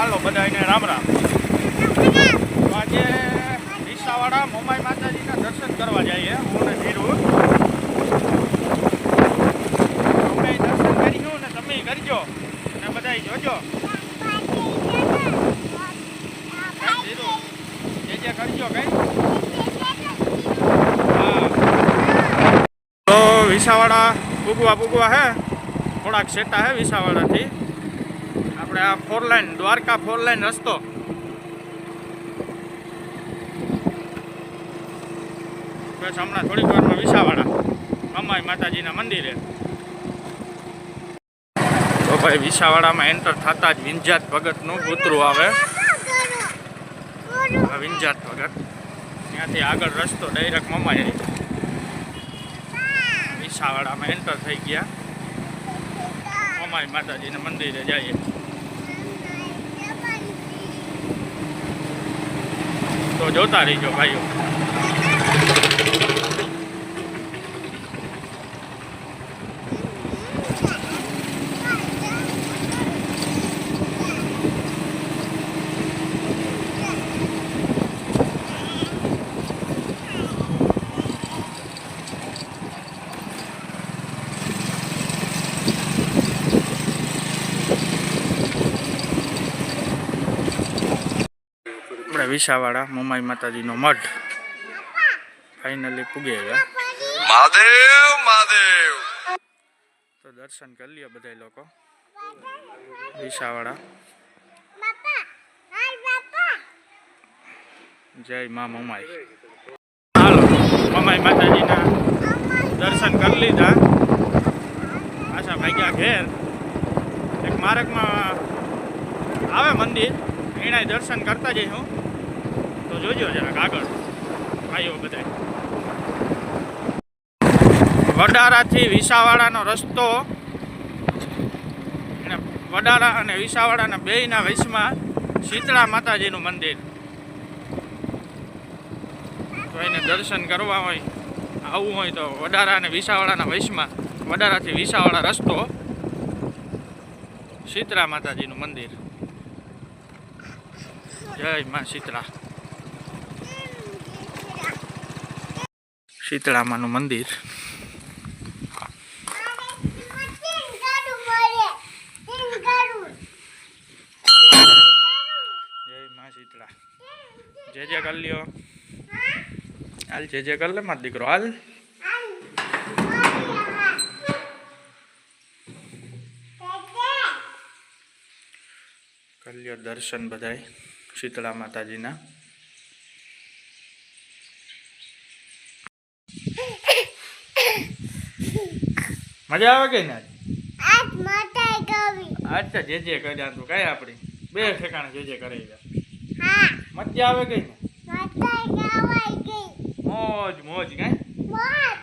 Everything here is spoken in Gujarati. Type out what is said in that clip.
હાલો બધાને રામ રામ। આજે ડીસાવાડા મોમાઈ માતાજીના દર્શન કરવા જઈએ હું ને ધીરુ। અમે દર્શન કર્યું ને તમે કરજો ને બધા જોજો। ધીરુ જે કરજો કઈ। તો વિસાવાડા પૂગવા હે થોડાક સેટા હે વિસાવાડાથી આપણે આ 4 લાઈન દ્વારકા 4 લાઈન રસ્તો બસ હમણાં થોડીક વારમાં વિસાવાડા મોમાઈ માતાજીના મંદિરે। તો ભાઈ વિસાવાડામાં એન્ટર થતા જ વિંજાત ભગતનું પુતરું આવે। વિંજાત ભગત ત્યાંથી આગળ રસ્તો ડાયરેક્ટ મોમાઈ વિસાવાડામાં એન્ટર થઈ ગયા। મોમાઈ માતાજીના મંદિરે જઈએ તો જોતા રહીજો ભાઈઓ। વિસાવાડા મોમાઈ માતાજીનો મઠ ફાઇનલી પૂગી ગયા। મહાદેવ મહાદેવ તો દર્શન કરી લ્યો બધા લોકો વિસાવાડા। જય મા મોમાઈ। હાલો મોમાઈ માતાજીના દર્શન કરી લીધા। પાછા ભાગ્યા ઘેર। એક માર્ગમાં આવે મંદિર એના દર્શન કરતા જઈશું તો જોજો જરાક આગળ ભાઈઓ બધા। વડારાથી વિસાવાડાનો રસ્તો અને વડારા અને વિસાવાડાના બેયના વચમાં શીતળા માતાજીનું મંદિર। તો એને દર્શન કરવા હોય આવવું હોય તો વડારા અને વિસાવાડાના વચમાં વડારાથી વિસાવાડા રસ્તો શીતળા માતાજીનું મંદિર। જય માં શીતળા। શીતળા માનું મંદિર। જય માં શીતળા। જે કર લ્યો હાલ જે કર લે માર દીકરો હાલ। कर लियो दर्शन बधाई शीतला माताजीना। मजा आवे के ना आज माता गवी अच्छा जे कर्या तो कई आपणी बे ठेकाणे जे करी जा हां मजा आवे के माता गवाई गई मौज मौज कई मौज